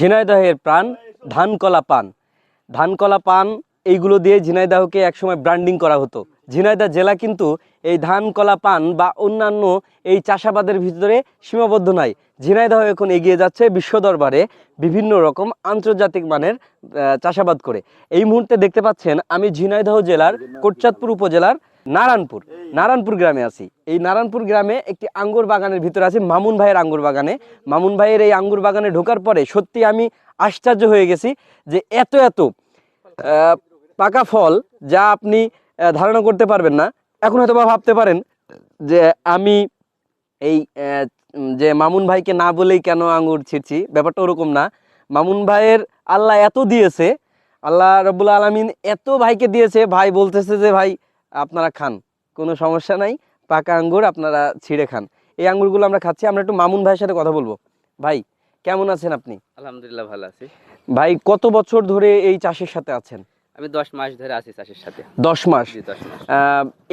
ঝিনাইদহের প্রাণ ধানকলা পান। ধানকলা পান এইগুলো দিয়ে ঝিনাইদহকে একসময় ব্র্যান্ডিং করা হতো। ঝিনাইদহ জেলা কিন্তু এই ধানকলা পান বা অন্যান্য এই চাষাবাদের ভিতরে সীমাবদ্ধ নয়। ঝিনাইদহ এখন এগিয়ে যাচ্ছে বিশ্ব দরবারে বিভিন্ন রকম আন্তর্জাতিক মানের চাষাবাদ করে। এই মুহূর্তে দেখতে পাচ্ছেন আমি ঝিনাইদহ জেলার কোটচাঁদপুর উপজেলার নারায়ণপুর গ্রামে আছি। এই নারায়ণপুর গ্রামে একটি আঙ্গুর বাগানের ভিতরে আছি, মামুন ভাইয়ের আঙ্গুর বাগানে। মামুন ভাইয়ের এই আঙ্গুর বাগানে ঢোকার পরে সত্যি আমি আশ্চর্য হয়ে গেছি যে এত পাকা ফল যা আপনি ধারণা করতে পারবেন না। এখন হয়তো বা ভাবতে পারেন যে আমি এই যে মামুন ভাইকে না বলেই কেন আঙ্গুর ছিঁড়ছি, ব্যাপারটা ওরকম না। মামুন ভাইয়ের আল্লাহ এত দিয়েছে, আল্লাহ রব্বুল আলামিন এত ভাইকে দিয়েছে, ভাই বলতেছে যে ভাই আপনারা খান, কোনো সমস্যা নাই, পাকা আঙ্গুর আপনারা ছিঁড়ে খান। এই আঙ্গুরগুলো আমরা খাচ্ছি। আমরা একটু মামুন ভাইয়ের সাথে কথা বলবো। ভাই কেমন আছেন আপনি? আলহামদুলিল্লাহ ভালো আছি। ভাই কত বছর ধরে এই চাষের সাথে আছেন? আমি 10 মাস ধরে আছি চাষের সাথে। 10 মাস? জি 10 মাস।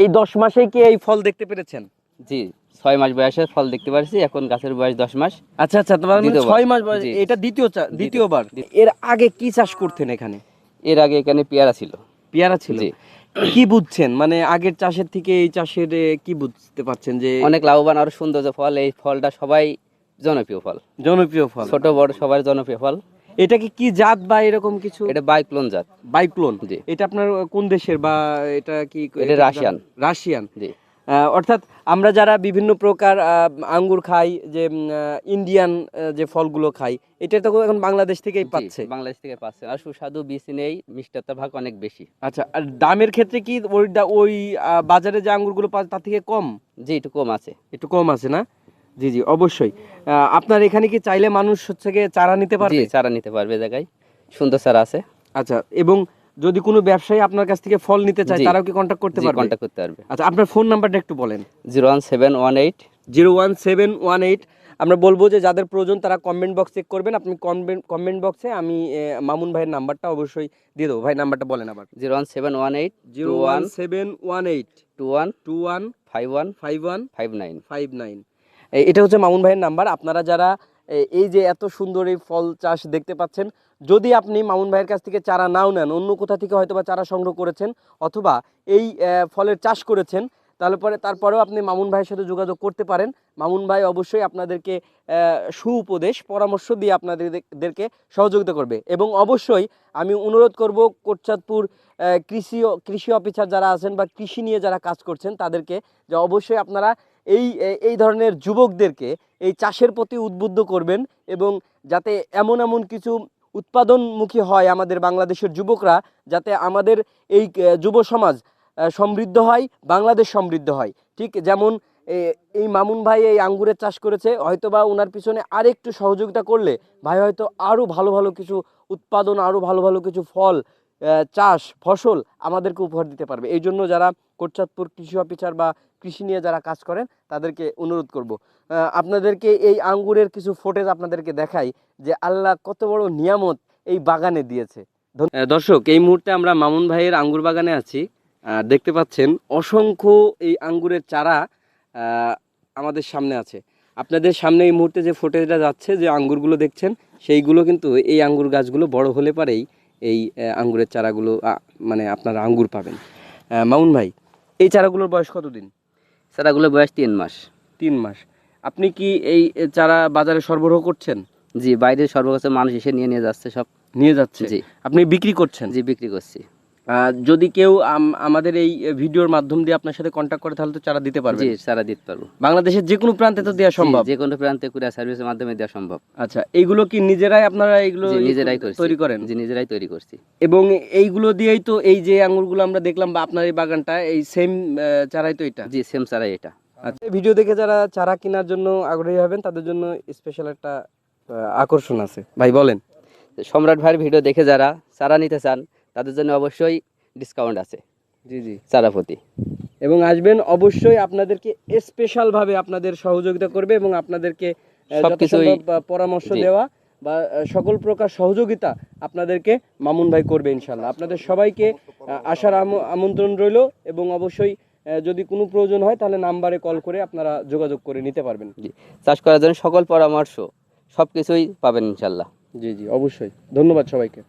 এই 10 মাসে কি এই ফল দেখতে পেরেছেন? জি 6 মাস বয়সে ফল দেখতে পারছি, এখন গাছের বয়স 10 মাস। আচ্ছা আচ্ছা, তার মানে 6 মাস বয়স। জি। এটা দ্বিতীয়বার। এর আগে কি চাষ করতেন এখানে? এর আগে এখানে পেয়ারা ছিল। পেয়ারা ছিল? জি। কি বুঝছেন মানে আগের চাষের থেকে এই চাষের কি বুঝতে পারছেন যে অনেক লাভবান আর সুন্দর যে ফল, এই ফলটা সবাই জনপ্রিয় ফল। জনপ্রিয় ফল? ছোট বড় সবার জনপ্রিয় ফল। এটা কি জাত বা এরকম কিছু? এটা বাইক্লোন জাত। বাইক্লোন? জি। এটা আপনার কোন দেশের বা এটা কি? এটা রাশিয়ান। রাশিয়ান? জি। অর্থাৎ আমরা যারা বিভিন্ন প্রকার আঙ্গুর খাই, যে ইন্ডিয়ান যে ফলগুলো খাই, এটা তো এখন বাংলাদেশ থেকেই পাচ্ছে। বাংলাদেশ থেকে পাচ্ছে, আর সুস্বাদু বেশি নেই, মিষ্টতার ভাগ অনেক বেশি। আচ্ছা, আর দামের ক্ষেত্রে কি ওই বাজারে যে আঙ্গুরগুলো পাওয়া তার থেকে কম? জি একটু কম আছে। একটু কম আছে না? জি জি অবশ্যই। আপনার এখানে কি চাইলে মানুষ হচ্ছে গিয়ে চারা নিতে পারবে? জি চারা নিতে পারবে, জায়গায় সুন্দর চারা আছে। আচ্ছা, এবং যদি কোনো ব্যবসায়ী আপনার কাছ থেকে ফল নিতে চায় তারাও কি কন্টাক্ট করতে পারবে? কন্টাক্ট করতে পারবে। আচ্ছা, আপনার ফোন নাম্বারটা একটু বলেন। 01718 01718। আমরা বলবো যে যাদের প্রয়োজন তারা কমেন্ট বক্স চেক করবেন। আপনি কমেন্ট বক্সে আমি মামুন ভাইয়ের নাম্বারটা অবশ্যই দিয়ে দেবো। ভাই নাম্বারটা বলেন আবার। 01718 01718 21 21 51 51 59 59। এটা হচ্ছে মামুন ভাইয়ের নাম্বার। আপনারা যারা এই যে এত সুন্দর এই ফল চাষ দেখতে পাচ্ছেন, যদি আপনি মামুন ভাইয়ের কাছ থেকে চারা নাও নেন, অন্য কোথা থেকে হয়তো বা চারা সংগ্রহ করেছেন অথবা এই ফলের চাষ করেছেন, তারপরেও আপনি মামুন ভাইয়ের সাথে যোগাযোগ করতে পারেন। মামুন ভাই অবশ্যই আপনাদেরকে সুউপদেশ পরামর্শ দিয়ে আপনাদেরকে সহযোগিতা করবে। এবং অবশ্যই আমি অনুরোধ করব কোটচাঁদপুর কৃষি অফিসার যারা আছেন বা কৃষি নিয়ে যারা কাজ করছেন তাদেরকে, যে অবশ্যই আপনারা এই ধরনের যুবকদেরকে এই চাষের প্রতি উদ্বুদ্ধ করবেন, এবং যাতে এমন কিছু উৎপাদনমুখী হয় আমাদের বাংলাদেশের যুবকরা, যাতে আমাদের এই যুব সমাজ সমৃদ্ধ হয়, বাংলাদেশ সমৃদ্ধ হয়। ঠিক যেমন এই মামুন ভাই এই আঙ্গুরের চাষ করেছে, হয়তোবা ওনার পিছনে আরেকটু সহযোগিতা করলে ভাই হয়তো আরও ভালো কিছু উৎপাদন, আরও ভালো কিছু ফসল আমাদেরকে উপহার দিতে পারবে। এই জন্য যারা কোটচাঁদপুর কৃষি অফিসার বা কৃষি নিয়ে যারা কাজ করেন তাদেরকে অনুরোধ করব। আপনাদেরকে এই আঙ্গুরের কিছু ফুটেজ আপনাদেরকে দেখাই যে আল্লাহ কত বড় নিয়ামত এই বাগানে দিয়েছে। দর্শক, এই মুহূর্তে আমরা মামুন ভাইয়ের আঙ্গুর বাগানে আছি। দেখতে পাচ্ছেন অসংখ্য এই আঙ্গুরের চারা আমাদের সামনে আছে। আপনাদের সামনে এই মুহূর্তে যে ফুটেজটা যাচ্ছে, যে আঙ্গুরগুলো দেখছেন, সেইগুলো কিন্তু এই আঙ্গুর গাছগুলো বড় হলে পারেই এই আঙ্গুরের চারাগুলো মানে আপনারা আঙ্গুর পাবেন। মামুন ভাই, এই চারাগুলোর বয়স কতদিন? চারাগুলোর বয়স 3 মাস। 3 মাস। আপনি কি এই চারা বাজারে সরবরাহ করছেন? জি, বাইরে সর্বকাছে মানুষ এসে নিয়ে যাচ্ছে, সব নিয়ে যাচ্ছে। জি। আপনি বিক্রি করছেন? জি বিক্রি করছি। যদি কেউ আমাদের এই ভিডিওর মাধ্যম দিয়ে আপনার সাথে কন্ট্যাক্ট করে তাহলে তো চারা দিতে পারবেন? জি চারা দিতে পারবো। বাংলাদেশের যে কোনো প্রান্তে তো দেওয়া সম্ভব? যে কোনো প্রান্তে কুরিয়ার সার্ভিসের মাধ্যমে দেওয়া সম্ভব। আচ্ছা, এইগুলো কি নিজেরাই আপনারা এইগুলো নিজেরাই তৈরি করেন? জি নিজেরাই তৈরি করছি। এবং এইগুলো দিয়েই তো এই যে আঙ্গুরগুলো আমরা দেখলাম বা আপনার এই বাগানটা, এই সেম চারাই তো এটা? জি সেম চারাই এটা। আচ্ছা, ভিডিও দেখে যারা চারা কেনার জন্য আগ্রহী হবেন তাদের জন্য স্পেশাল একটা আকর্ষণ আছে। ভাই বলেন। সম্রাট ভাইয়ের ভিডিও দেখে যারা চারা নিতে চান তাদের জন্য অবশ্যই ডিসকাউন্ট আছে। জি জি, চারা প্রতি। এবং আসবেন অবশ্যই, আপনাদেরকে স্পেশাল ভাবে আপনাদের সহযোগিতা করবে এবং আপনাদেরকে সবকিছুই পরামর্শ দেওয়া বা সকল প্রকার সহযোগিতা আপনাদেরকে মামুন ভাই করবে ইনশাল্লাহ। আপনাদের সবাইকে আসার আমন্ত্রণ রইল, এবং অবশ্যই যদি কোনো প্রয়োজন হয় তাহলে নাম্বারে কল করে আপনারা যোগাযোগ করে নিতে পারবেন। চাষ করার জন্য সকল পরামর্শ সবকিছুই পাবেন ইনশাল্লাহ। জি জি অবশ্যই, ধন্যবাদ সবাইকে।